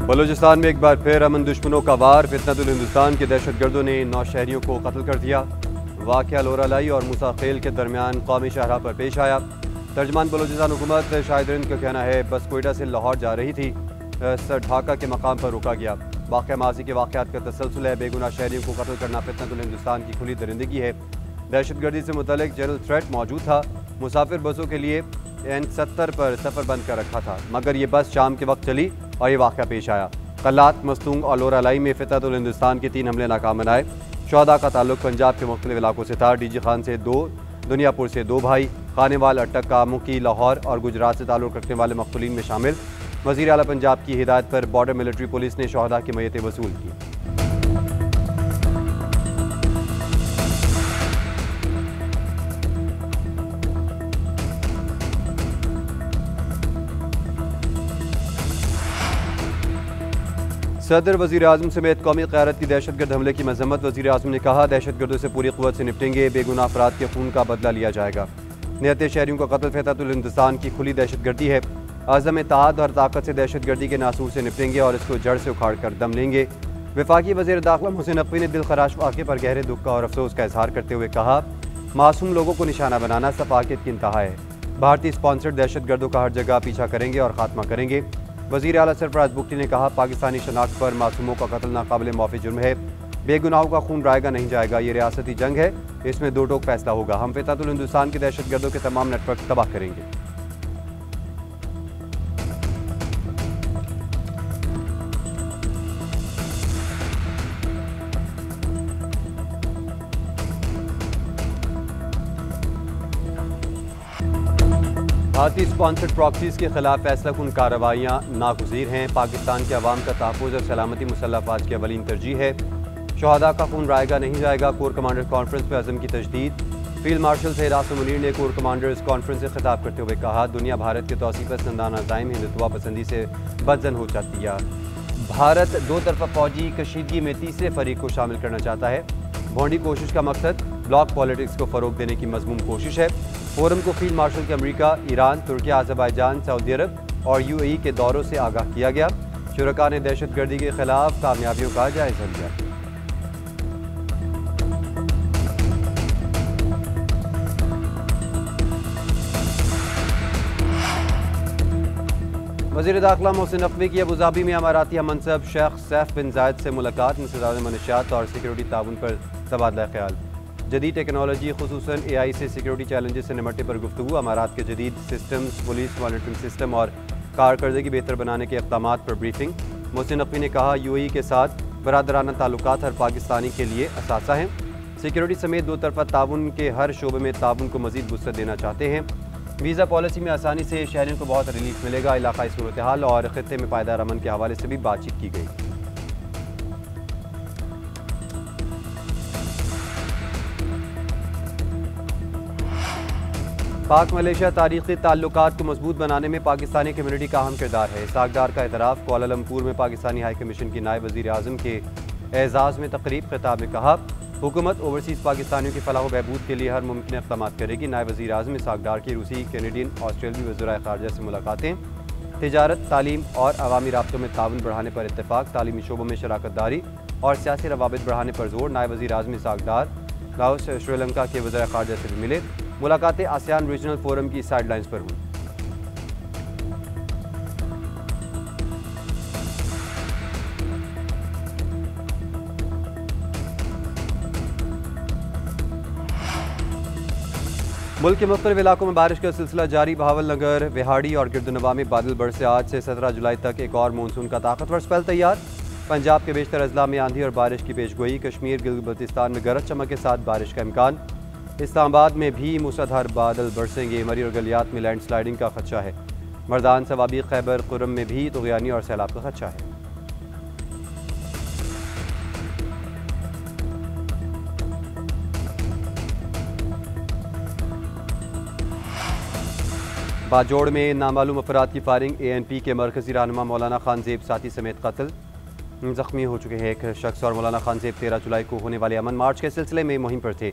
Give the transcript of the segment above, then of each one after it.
बलूचिस्तान में एक बार फिर अमन दुश्मनों का वार। फितनतुल हिंदुस्तान के दहशतगर्दों ने 9 शहरियों को कत्ल कर दिया। वाक़या लोरालाई और मूसा खेल के दरमियान कौमी शाहराह पर पेश आया। तर्जमान बलूचिस्तान हुकूमत शाहिद का कहना है बस कोयटा से लाहौर जा रही थी, ढाका के मकाम पर रोका गया। वाक़या माजी के वाक़यात का तसलसल है। बेगुनाह शहरियों को कत्ल करना फितनतुल हिंदुस्तान की खुली दरिंदगी है। दहशतगर्दी से मुतल्लिक जनरल थ्रेट मौजूद था। मुसाफिर बसों के लिए N70 पर सफ़र बंद कर रखा था, मगर ये बस शाम के वक्त चली और ये वाक़या पेश आया। कल्लात, मस्तूंग और लोरालाई में फितनतुल हिंदुस्तान के 3 हमले नाकाम बनाए। शोहदा का ताल्लुक पंजाब के मुख्तलिफ इलाकों से था। डीजी खान से 2, दुनियापुर से 2 भाई, खानेवाल, अटक, कामुकी, लाहौर और गुजरात से ताल्लुक रखने वाले मक़तूलीन में शामिल। वज़ीर आला पंजाब की हिदायत पर बॉर्डर मिलिट्री पुलिस ने शोहदा की मय्यतें वसूल की। सदर वज़ीर आज़म समेत कौमी क़यादत की दहशतगर्द हमले की मज़म्मत। वज़ीर आज़म ने कहा दहशतगर्दों से पूरी क़ुव्वत से निपटेंगे, बेगुनाह अफराद के खून का बदला लिया जाएगा। नियत शहरियों का कत्ल फितनतुल हिंदुस्तान की खुली दहशतगर्दी है। आज़म इत्तेहाद और ताकत से दहशतगर्दी के नासूर से निपटेंगे और इसको जड़ से उखाड़ कर दम लेंगे। वफाकी वज़ीर दाखिला मोहसिन नकवी ने दिल खराश वाक़े पर गहरे दुख का और अफसोस का इजहार करते हुए कहा मासूम लोगों को निशाना बनाना सफाकियत की इंतहा है। भारतीय स्पॉन्सर्ड दहशतगर्दों का हर जगह पीछा करेंगे और खात्मा करेंगे। वज़ीर आला सरफराज बुगटी ने कहा पाकिस्तानी शनाख्त पर मासूमों का कत्ल नाकाबिल माफ़ी जुर्म है। बेगुनाहों का खून रायगा नहीं जाएगा। ये रियासती जंग है, इसमें दो टोक फैसला होगा। हम फितनतुल हिंदुस्तान के दहशतगर्दों के तमाम नेटवर्क तबाह करेंगे। भारतीय स्पॉन्सर्ड प्रॉक्सीज के खिलाफ फैसला कुन कार्रवाइयाँ नागुज़ीर हैं। पाकिस्तान के अवाम का तहफ़्फ़ुज़ और सलामती मुसल्लह अफ़वाज की अवलीन तरजीह है। शोहदा का खून रायगा नहीं जाएगा। कोर कमांडर कॉन्फ्रेंस में अज़म की तजदीद। फील्ड मार्शल सैयद आसिम मुनीर ने कोर कमांडर्स कॉन्फ्रेंस से खिताब करते हुए कहा दुनिया भारत के तौसीफ़ पसंदाना अज़ाइम हिंदुत्वा पसंदी से बदजन हो जाती है। भारत दो तरफ़ा फ़ौजी कशीदगी में तीसरे फरीक को शामिल करना चाहता है। भोंडी कोशिश का मकसद ब्लॉक पॉलिटिक्स को फ़रोग़ देने की मज़मूम कोशिश है। फोरम को फील्ड मार्शल के अमरीका, ईरान, तुर्की, अज़रबैजान, सऊदी अरब और UAE के दौरों से आगाह किया गया। शुरका ने दहशतगर्दी के खिलाफ कामयाबियों का जायजा लिया। वज़ीर दाखिला मोहसिन नकवी की अबूधाबी में अमाराती मनसब शेख सैफ बिन जायद से मुलाकात। इंसदाद मनशियात और सिक्योरिटी ताउन पर तबादला ख्याल। जदीद टेक्नोलॉजी खुसूसन AI से सिक्योरिटी चैलेंजेस से निपटने पर गुफ्तगू। अमारात के जदीद सिस्टम्स, पुलिस मॉनिटरिंग सिस्टम और कारकर्दगी बेहतर बनाने के इक़दामात पर ब्रीफिंग। मोहसिन नकवी ने कहा UAE के साथ बरादराना ताल्लुकात हर पाकिस्तानी के लिए असासा हैं। सिक्योरिटी समेत दो तरफ़ा ताउन के हर शोबे में ताउन को मज़ीद वुसअत देना चाहते हैं। वीज़ा पॉलिसी में आसानी से शहरियों को बहुत रिलीफ मिलेगा। इलाक़ाई सूरत हाल और ख़ित्ते में पायदार अमन के हवाले से भी बातचीत की गई। पाक मलेशिया तारीख़ी ताल्लुकात को मजबूत बनाने में पाकिस्तानी कम्यूनिटी का अहम किरदार है। सागदार का एतराफ़। कुआलालंपुर में पाकिस्तानी हाई कमीशन की नायब वज़ीर आज़म के एज़ाज़ में तकरीब। खिताब में कहा हुकूमत ओवरसीज़ पाकिस्तानियों की फलाह व बहबूद के लिए हर मुमकिन इक़दामात करेगी। नायब वज़ीर आज़म सागदार की रूसी, कैनेडियन, ऑस्ट्रेलियाई वज़ीराए ख़ारिजा से मुलाकातें। तिजारत, तालीम और अवामी राब्तों में ताउन बढ़ाने पर इत्तेफ़ाक। तालीमी शोबों में शराकत दारी और सियासी रवाबित बढ़ाने पर जोर। नायब वज़ीर आज़म सागदार लाओस, श्रीलंका के वज़ीर ख़ारिजा से भी मिले। मुलाकातें आसियान रीजनल फोरम की साइडलाइंस पर हुई। मुल्क के मुख्तलिफ इलाकों में बारिश का सिलसिला जारी। बहावलनगर, विहाड़ी और गिरदुनवा में बादल बरस से आज से 17 जुलाई तक एक और मानसून का ताकतवर स्पेल तैयार। पंजाब के बेशतर अजला में आंधी और बारिश की पेशगोई। कश्मीर, गिलगित-बल्तिस्तान में गरज चमक के साथ बारिश का इम्कान। इस्लामाबाद में भी मूसलाधार बादल बरसेंगे। मरी और गलियात में लैंडस्लाइडिंग का खदशा है। मर्दान, सवाबी, खैबर खुर्रम में भी तुग़यानी और सैलाब का खदशा है। बाजोड़ में नामालूम अफराद की फायरिंग। ANP के मरकजी रहनुमा मौलाना खान ज़ेब साथी समेत कत्ल। ज़ख्मी हो चुके हैं एक शख्स और मौलाना खान ज़ेब 13 जुलाई को होने वाले अमन मार्च के सिलसिले में मुहिम पर थे।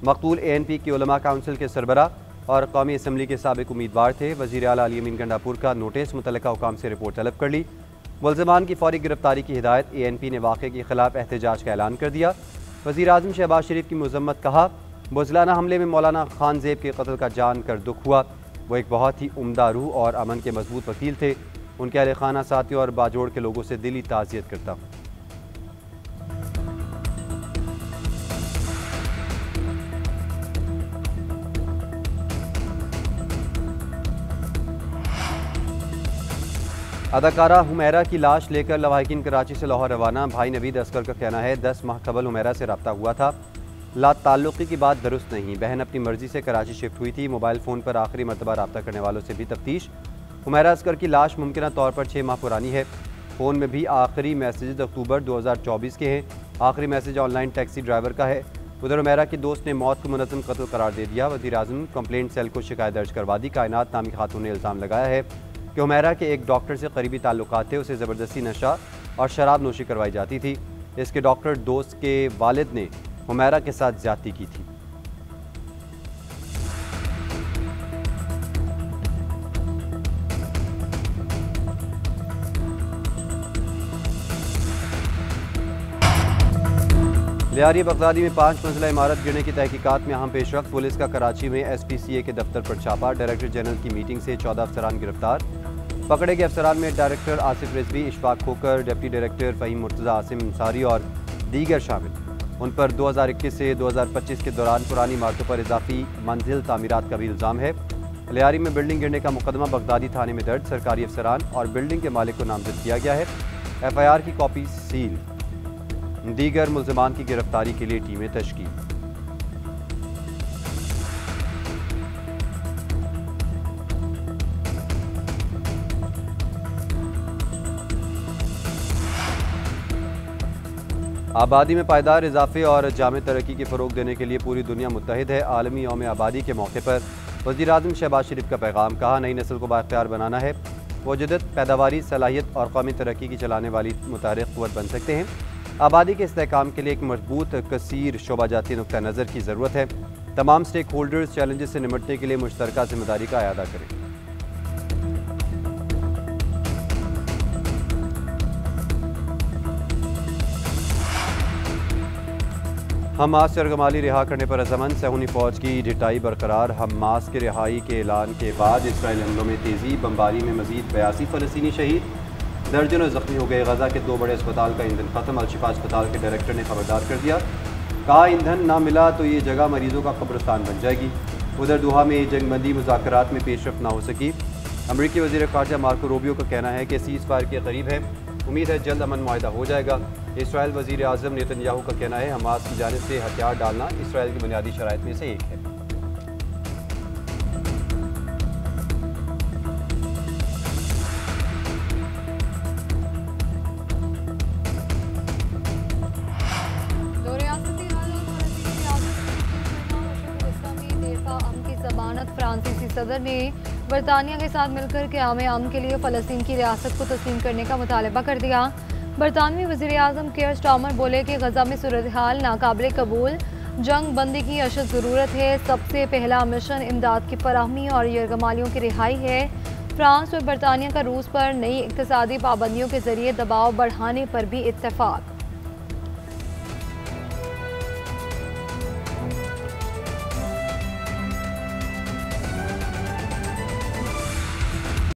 मकतूल ANP की उलमा काउंसिल के सरबरा और कौमी असम्बली के साबिक उम्मीदवार थे। वज़ीर आला अली अमीन गंडापुर का नोटिस मुतल्लिका हुकाम से रिपोर्ट तलब कर ली। मुलज़मान की फौरी गिरफ्तारी की हिदायत। ANP ने वाक़े के खिलाफ एहतजाज का ऐलान कर दिया। वज़ीर आज़म शहबाज शरीफ की मज़म्मत। कहा, बुज़लाना हमले में मौलाना खान ज़ेब के कत्ल का जान कर दुख हुआ। वो एक बहुत ही उम्दा रूह और अमन के मजबूत वकील थे। उनके अहले खाना, साथियों और बाजोड़ के लोगों से दिली ताज़ियत करता हूँ। अदाकारा हुमैरा की लाश लेकर लवाहिकीन कराची से लाहौर रवाना। भाई नवीद असगर का कहना है 10 माह कबल हुमैरा से रब्ता हुआ था। ला ताल्लुक़ी की बात दुरुस्त नहीं। बहन अपनी मर्जी से कराची शिफ्ट हुई थी। मोबाइल फ़ोन पर आखिरी मरतबा रब्ता करने वालों से भी तफ्तीश। हुमैरा असगर की लाश मुमकिन तौर पर 6 माह पुरानी है। फ़ोन में भी आखिरी मैसेज अक्टूबर 2024 के हैं। आखिरी मैसेज ऑनलाइन टैक्सी ड्राइवर का है। उधर हुमैरा के दोस्त ने मौत को मुनज़्ज़म कत्ल करार दे दिया। वज़ीर आज़म कंप्लेंट सेल को शिकायत दर्ज करवा दी। कायनात नामी खातून ने इल्ज़ाम लगाया है कि हुमैरा के एक डॉक्टर से करीबी ताल्लुकात थे। उसे ज़बरदस्ती नशा और शराब नोशी करवाई जाती थी। इसके डॉक्टर दोस्त के वालिद ने हुमैरा के साथ ज़्यादती की थी। लियारी बगदादी में 5 मंजिला इमारत गिरने की तहकीकात में अहम पेशरफ्त। पुलिस का कराची में SPCA के दफ्तर पर छापा। डायरेक्टर जनरल की मीटिंग से 14 अफसरान गिरफ्तार। पकड़े गए अफसरान में डायरेक्टर आसिफ रिजवी, इशफाक खोकर, डिप्टी डायरेक्टर फ़हीम मुर्तज़ा, आसिम अंसारी और दीगर शामिल। उन पर 2021 से 2025 के दौरान पुरानी इमारतों पर इजाफी मंजिल तामीरात का भी इल्ज़ाम है। लियारी में बिल्डिंग गिरने का मुकदमा बगदादी थाने में दर्ज। सरकारी अफसरान और बिल्डिंग के मालिक को नामजद किया गया है। FIR की कॉपी सील। दीगर मुल्ज़मान की गिरफ्तारी के लिए टीमें तश्कील। आबादी में पायदार इजाफे और जामे तरक्की के फ़रोग देने के लिए पूरी दुनिया मुत्तहिद है। आलमी यौम आबादी के मौके पर वज़ीर आज़म शहबाज शरीफ का पैगाम। कहा, नई नस्ल को बाख्तियार बनाना है। वो जदत, पैदावारी, सलाहियत और कौमी तरक्की की चलाने वाली मुतारिक क़ुव्वत बन सकते हैं। आबादी के इस्तेहकाम के लिए एक मजबूत कसीर शोबाजाती नुक्ता नज़र की ज़रूरत है। तमाम स्टेक होल्डर्स चैलेंजेस से निपटने के लिए मुश्तरका जिम्मेदारी का अदा करें। हमास से अर्गमाली रिहा करने पर अज़मन। सहूनी फ़ौज की ढिटाई बरकरार। हमास के रिहाई के ऐलान के बाद इसराइल हमलों में तेज़ी। बमबारी में मज़ीद 82 फ़लस्तीनी शहीद, दर्जनों ज़ख्मी हो गए। गजा के 2 बड़े अस्पताल का ईंधन ख़त्म। अल-शिफा अस्पताल के डायरेक्टर ने खबरदार कर दिया। कहा, ईंधन ना मिला तो ये जगह मरीजों का कब्रिस्तान बन जाएगी। उधर दोहा में जंगबंदी मुज़ाकरात में पेशरफ ना हो सकी। अमरीकी वज़ीर ख़ारजा मार्को रूबियो का कहना है कि सीज़ फायर के करीब है। उम्मीद है जल्द अमन मुआहिदा हो जाएगा। इसराइल वज़ीर आज़म नेतन्याहू का कहना है, हमास की जानिब से हथियार डालना इसराइल की बुनियादी शराइत में से एक है। फ्रांसीसी सदर ने बरतानिया के साथ मिलकर क़याम अमन के लिए फ़लस्तीन की रियासत को तस्लीम करने का मुतालबा कर दिया। बरतानवी वज़ीर आज़म केयर स्टार्मर बोले कि गजा में सूरत हाल नाकाबिल कबूल, जंग बंदी की अशद ज़रूरत है। सबसे पहला मिशन इमदाद की फराहमी और यरगमालियों की रिहाई है। फ्रांस और बरतानिया का रूस पर नई इक़्तिसादी पाबंदियों के ज़रिए दबाव बढ़ाने पर भी इत्तेफाक।